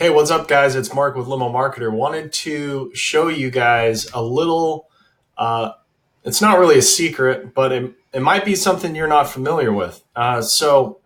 Hey, what's up, guys? It's Mark with Limo Marketer. Wanted to show you guys a little, uh, it's not really a secret, but it might be something you're not familiar with. You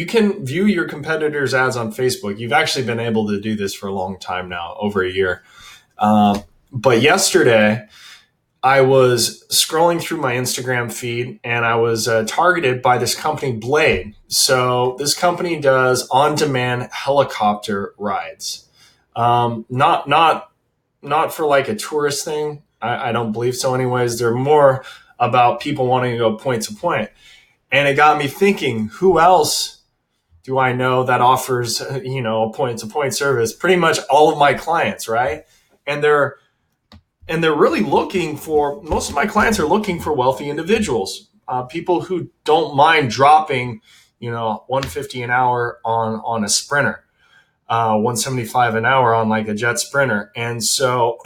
can view your competitors' ads on Facebook. You've actually been able to do this for a long time now, over a year. But yesterday, I was scrolling through my Instagram feed and I was targeted by this company, Blade. So this company does on-demand helicopter rides. Not for like a tourist thing. I don't believe so. Anyways, they're more about people wanting to go point to point. And it got me thinking, who else do I know that offers a point to point service? Pretty much all of my clients, right? And they're really looking for, most of my clients are looking for wealthy individuals, people who don't mind dropping 150 an hour on a sprinter, 175 an hour on like a jet sprinter. And so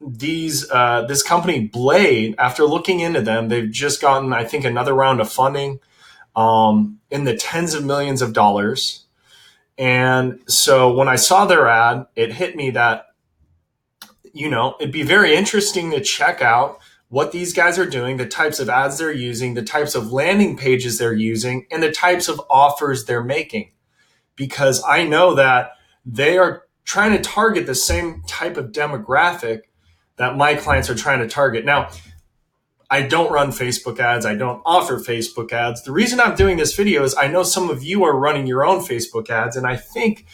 this company Blade, after looking into them, they've just gotten, I think, another round of funding in the tens of millions of dollars. And so when I saw their ad, it hit me that it'd be very interesting to check out what these guys are doing, the types of ads they're using, the types of landing pages they're using, and the types of offers they're making. Because I know that they are trying to target the same type of demographic that my clients are trying to target. Now, I don't run Facebook ads. I don't offer Facebook ads. The reason I'm doing this video is I know some of you are running your own Facebook ads, and I think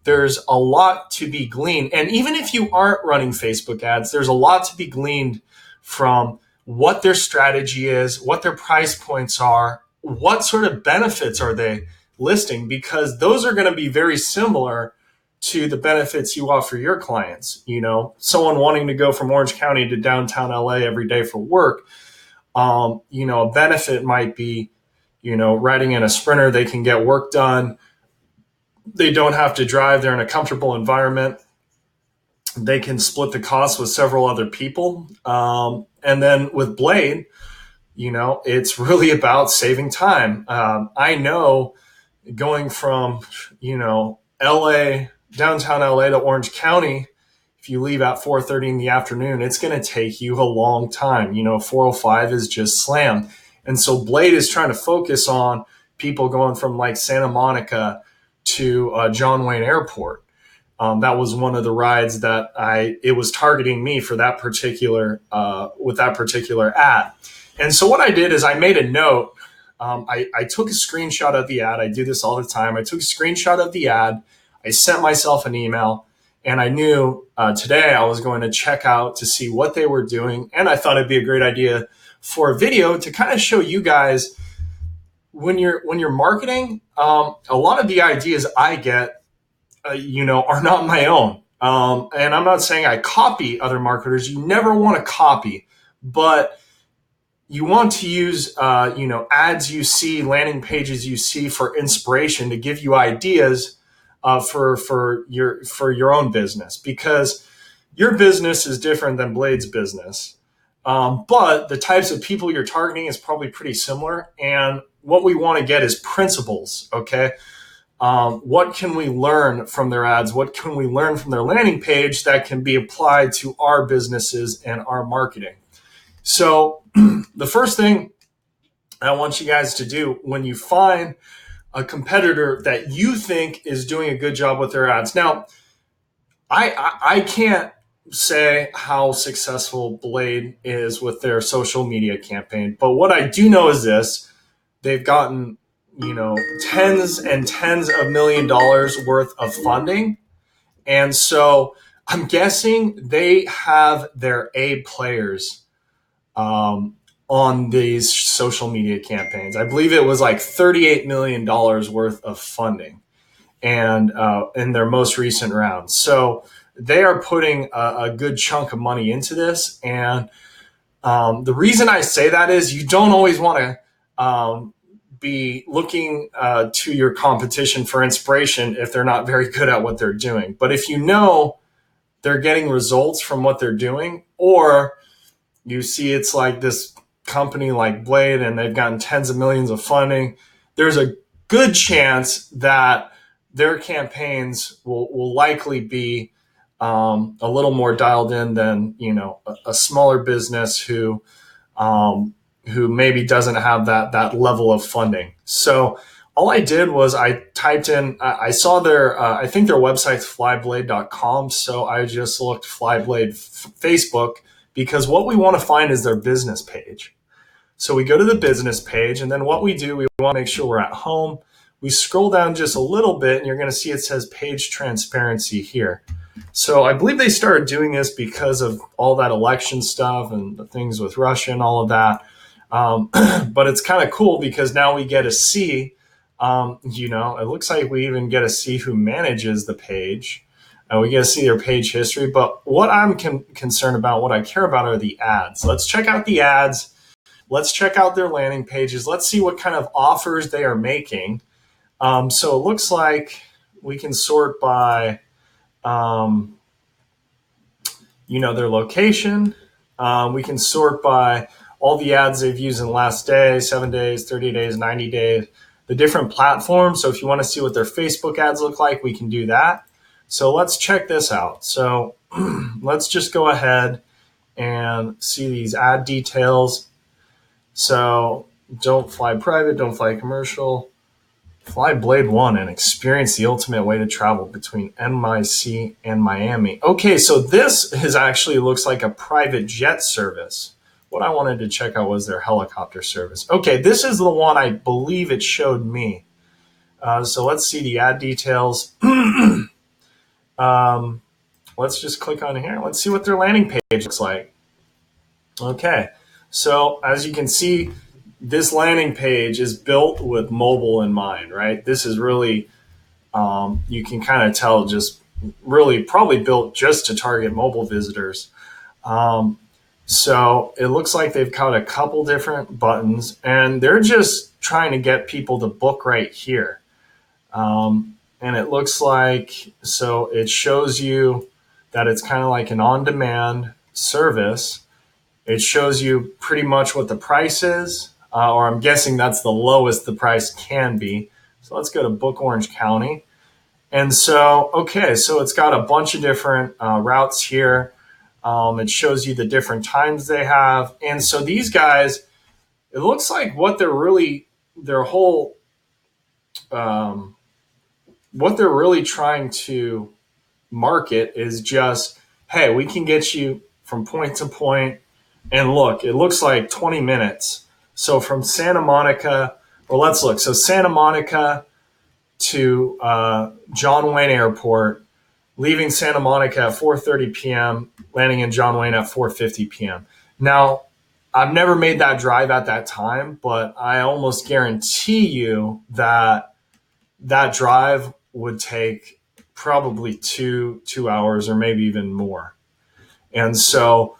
there's a lot to be gleaned. And even if you aren't running Facebook ads, there's a lot to be gleaned from what their strategy is, what their price points are, what sort of benefits are they listing, because those are going to be very similar to the benefits you offer your clients. Someone wanting to go from Orange County to downtown LA every day for work, a benefit might be, riding in a sprinter, they can get work done. They don't have to drive. They're in a comfortable environment. They can split the cost with several other people. And then with Blade, it's really about saving time. I know going from, LA, downtown LA to Orange County, if you leave at 4:30 in the afternoon, it's going to take you a long time. 405 is just slammed. And so Blade is trying to focus on people going from like Santa Monica to John Wayne Airport. That was one of the rides that it was targeting me for that particular, with that particular ad. And so what I did is I made a note. I took a screenshot of the ad. I do this all the time. I took a screenshot of the ad. I sent myself an email, and I knew today I was going to check out to see what they were doing. And I thought it'd be a great idea for a video to kind of show you guys when you're marketing, a lot of the ideas I get, are not my own. And I'm not saying I copy other marketers. You never want to copy, but you want to use, ads you see, landing pages you see for inspiration to give you ideas for your own business, because your business is different than Blade's business. But the types of people you're targeting is probably pretty similar. And what we want to get is principles, okay? What can we learn from their ads? What can we learn from their landing page that can be applied to our businesses and our marketing? So the first thing I want you guys to do when you find a competitor that you think is doing a good job with their ads. Now, I can't say how successful Blade is with their social media campaign, but what I do know is this: they've gotten, tens and tens of $1 million worth of funding. And so I'm guessing they have their A players on these social media campaigns. I believe it was like $38 million worth of funding and in their most recent round. So they are putting a good chunk of money into this. And the reason I say that is you don't always want to be looking to your competition for inspiration if they're not very good at what they're doing. But if you know they're getting results from what they're doing, or you see it's like this company like Blade and they've gotten tens of millions of funding, there's a good chance that their campaigns will likely be a little more dialed in than a smaller business who maybe doesn't have that level of funding. So all I did was I typed in, I saw their, I think their website's flyblade.com. So I just looked Flyblade Facebook, because what we want to find is their business page. So we go to the business page, and then what we do, we want to make sure we're at home. We scroll down just a little bit, and you're going to see it says page transparency here. So I believe they started doing this because of all that election stuff and the things with Russia and all of that. But it's kind of cool because now we get to see, it looks like we even get to see who manages the page. We get to see their page history. But what I'm concerned about, what I care about, are the ads. Let's check out the ads. Let's check out their landing pages. Let's see what kind of offers they are making. So it looks like we can sort by, their location. We can sort by all the ads they've used in the last day, 7 days, 30 days, 90 days, the different platforms. So if you want to see what their Facebook ads look like, we can do that. So let's check this out. So let's just go ahead and see these ad details. So don't fly private, don't fly commercial. Fly Blade 1 and experience the ultimate way to travel between NYC and Miami. Okay, so this actually looks like a private jet service. What I wanted to check out was their helicopter service. Okay, this is the one I believe it showed me. So let's see the ad details. Let's just click on here. Let's see what their landing page looks like. Okay, so as you can see, this landing page is built with mobile in mind, right? This is really, you can kind of tell, just really probably built just to target mobile visitors. So it looks like they've got a couple different buttons, and they're just trying to get people to book right here. And it looks like, so it shows you that it's kind of like an on-demand service. It shows you pretty much what the price is, or I'm guessing that's the lowest the price can be. So let's go to Book Orange County. And so, okay, so it's got a bunch of different routes here. It shows you the different times they have. And so these guys, it looks like what they're really, their whole, what they're really trying to market is just, hey, we can get you from point to point. And look, it looks like 20 minutes. So from Santa Monica, well, let's look. So Santa Monica to John Wayne Airport, leaving Santa Monica at 4:30 p.m., landing in John Wayne at 4:50 p.m. Now, I've never made that drive at that time, but I almost guarantee you that that drive would take probably two hours or maybe even more. And so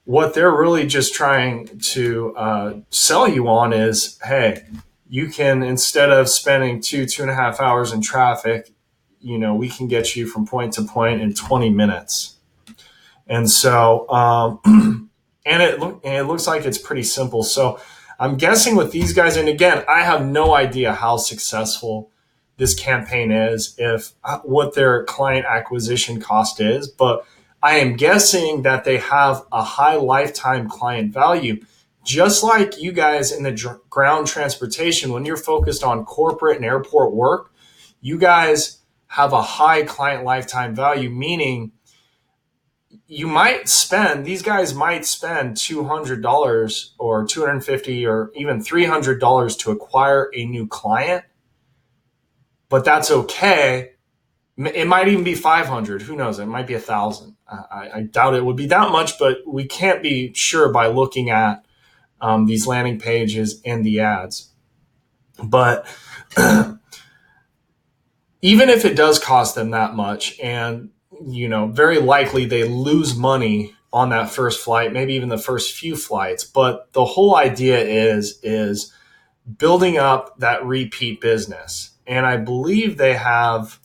what they're really just trying to sell you on is, hey, you can, instead of spending 2.5 hours in traffic, we can get you from point to point in 20 minutes. And so, and it looks like it's pretty simple. So I'm guessing with these guys, and again, I have no idea how successful this campaign is, if what their client acquisition cost is, but I am guessing that they have a high lifetime client value, just like you guys in the ground transportation. When you're focused on corporate and airport work, you guys have a high client lifetime value, meaning these guys might spend $200 or $250 or even $300 to acquire a new client, but that's okay. It might even be 500. Who knows? It might be 1,000. I doubt it would be that much, but we can't be sure by looking at these landing pages and the ads. But even if it does cost them that much, and very likely they lose money on that first flight, maybe even the first few flights. But the whole idea is building up that repeat business. And I believe they have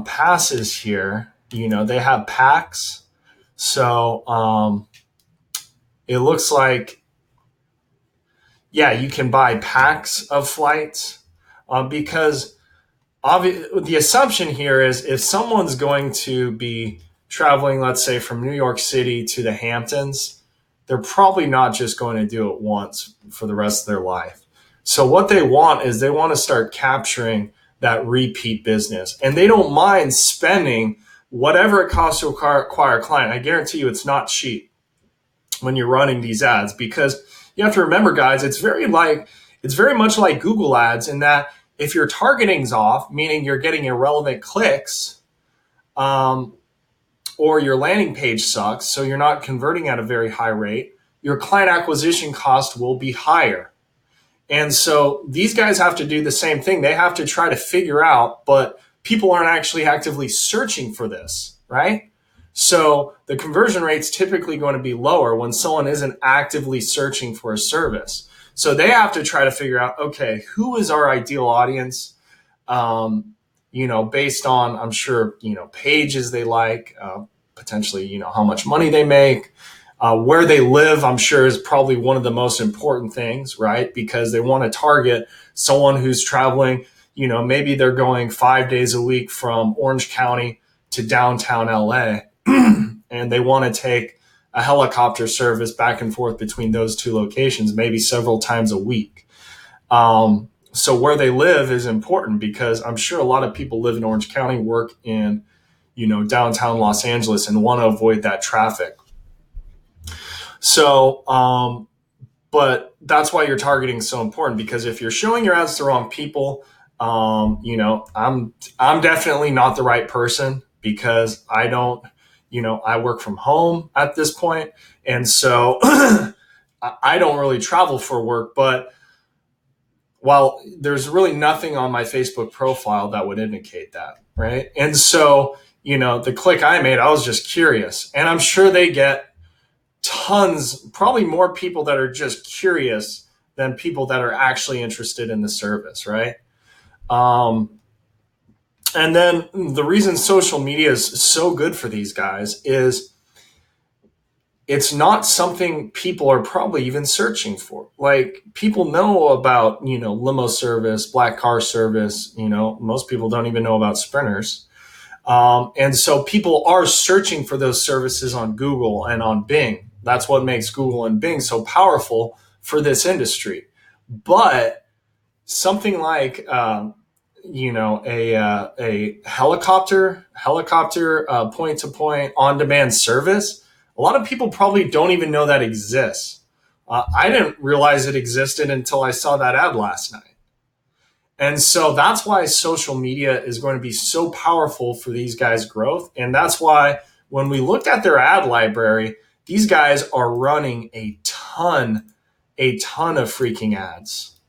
passes here. They have packs. So it looks like, yeah, you can buy packs of flights because the assumption here is if someone's going to be traveling, let's say from New York City to the Hamptons, they're probably not just going to do it once for the rest of their life. So what they want is they want to start capturing that repeat business, and they don't mind spending whatever it costs to acquire a client. I guarantee you it's not cheap when you're running these ads, because you have to remember, guys, it's very much like Google ads in that if your targeting's off, meaning you're getting irrelevant clicks, or your landing page sucks, so you're not converting at a very high rate, your client acquisition cost will be higher. And so these guys have to do the same thing. They have to try to figure out, but people aren't actually actively searching for this, right? So the conversion rate's typically going to be lower when someone isn't actively searching for a service. So they have to try to figure out, okay, who is our ideal audience? Based on, I'm sure, pages they like, potentially, how much money they make, where they live, I'm sure is probably one of the most important things, right? Because they want to target someone who's traveling, maybe they're going 5 days a week from Orange County to downtown LA, and they want to take a helicopter service back and forth between those two locations, maybe several times a week. So where they live is important because I'm sure a lot of people live in Orange County, work in, downtown Los Angeles, and want to avoid that traffic. So, but that's why your targeting is so important, because if you're showing your ads to the wrong people, I'm definitely not the right person because I don't, I work from home at this point. And so I don't really travel for work, but while there's really nothing on my Facebook profile that would indicate that, right? And so, the click I made, I was just curious. And I'm sure they get tons, probably more people that are just curious than people that are actually interested in the service, right? And then the reason social media is so good for these guys is it's not something people are probably even searching for. Like, people know about, limo service, black car service, most people don't even know about sprinters. And so people are searching for those services on Google and on Bing. That's what makes Google and Bing so powerful for this industry. But something like, a helicopter point-to-point on-demand service, a lot of people probably don't even know that exists. I didn't realize it existed until I saw that ad last night. And so that's why social media is going to be so powerful for these guys' growth. And that's why when we looked at their ad library, these guys are running a ton of freaking ads.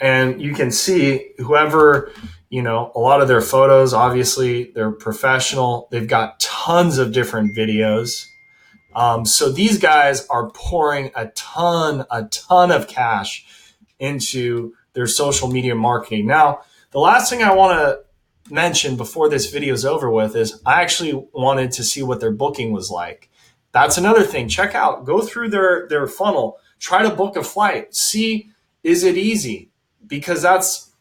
And you can see whoever, a lot of their photos, obviously they're professional. They've got tons of different videos. So these guys are pouring a ton of cash into their social media marketing. Now, the last thing I want to mention before this video is over with is I actually wanted to see what their booking was like. That's another thing. Check out, go through their funnel, try to book a flight, see, is it easy? Because that's,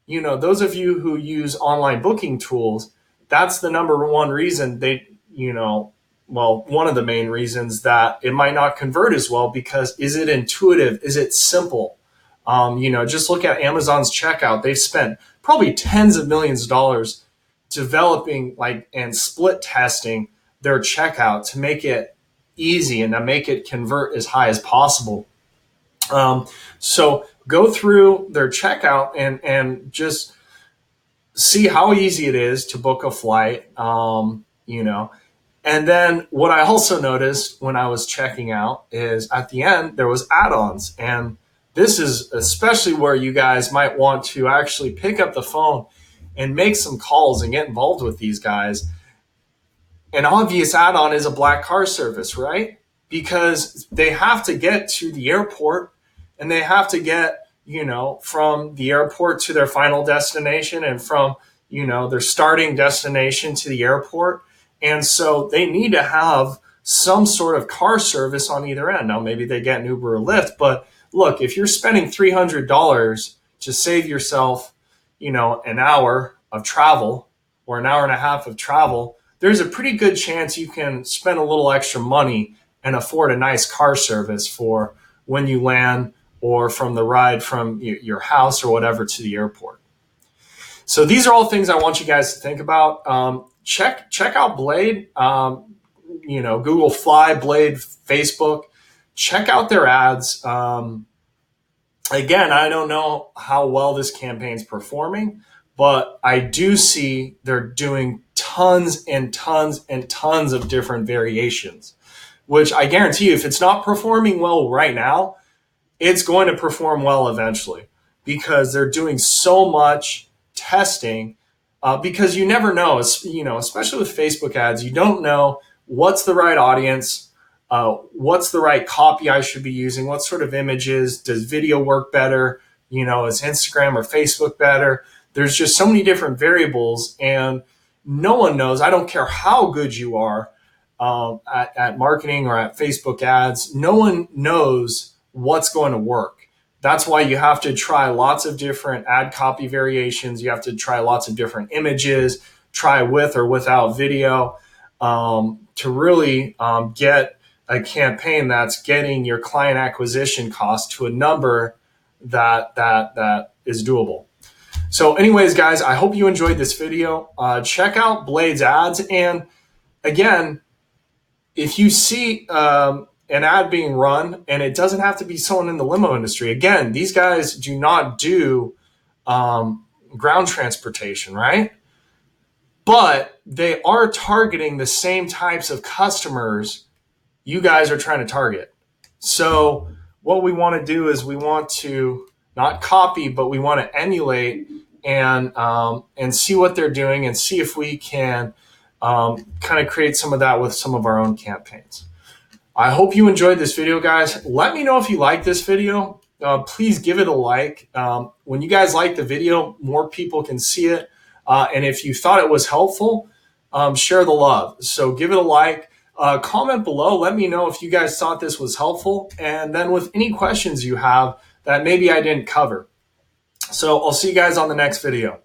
those of you who use online booking tools, that's the number one reason one of the main reasons that it might not convert as well, because is it intuitive? Is it simple? Just look at Amazon's checkout. They've spent probably tens of millions of dollars developing and split testing their checkout to make it easy and to make it convert as high as possible. So go through their checkout and just see how easy it is to book a flight, And then what I also noticed when I was checking out is at the end, there was add-ons. And this is especially where you guys might want to actually pick up the phone and make some calls and get involved with these guys. An obvious add-on is a black car service, right? Because they have to get to the airport and they have to get, from the airport to their final destination and from, their starting destination to the airport. And so they need to have some sort of car service on either end. Now, maybe they get an Uber or Lyft, but look, if you're spending $300 to save yourself, an hour of travel or an hour and a half of travel, there's a pretty good chance you can spend a little extra money and afford a nice car service for when you land or from the ride from your house or whatever to the airport. So these are all things I want you guys to think about. Check out Blade. Google Fly, Blade, Facebook. Check out their ads. Again, I don't know how well this campaign's performing, but I do see they're doing tons and tons and tons of different variations, which I guarantee you, if it's not performing well right now, it's going to perform well eventually because they're doing so much testing. Because you never know, especially with Facebook ads, you don't know what's the right audience, what's the right copy I should be using, what sort of images, does video work better, is Instagram or Facebook better? There's just so many different variables, and no one knows. I don't care how good you are at marketing or at Facebook ads, no one knows what's going to work. That's why you have to try lots of different ad copy variations. You have to try lots of different images, try with or without video, to really get a campaign that's getting your client acquisition cost to a number that is doable. So anyways, guys, I hope you enjoyed this video. Check out Blade's ads. And again, if you see an ad being run, and it doesn't have to be someone in the limo industry. Again, these guys do not do ground transportation, right? But they are targeting the same types of customers you guys are trying to target. So what we want to do is we want to not copy, but we want to emulate and see what they're doing and see if we can kind of create some of that with some of our own campaigns. I hope you enjoyed this video, guys. Let me know if you like this video. Please give it a like. When you guys like the video, more people can see it. And if you thought it was helpful, share the love. So give it a like. Comment below. Let me know if you guys thought this was helpful. And then with any questions you have that maybe I didn't cover. So I'll see you guys on the next video.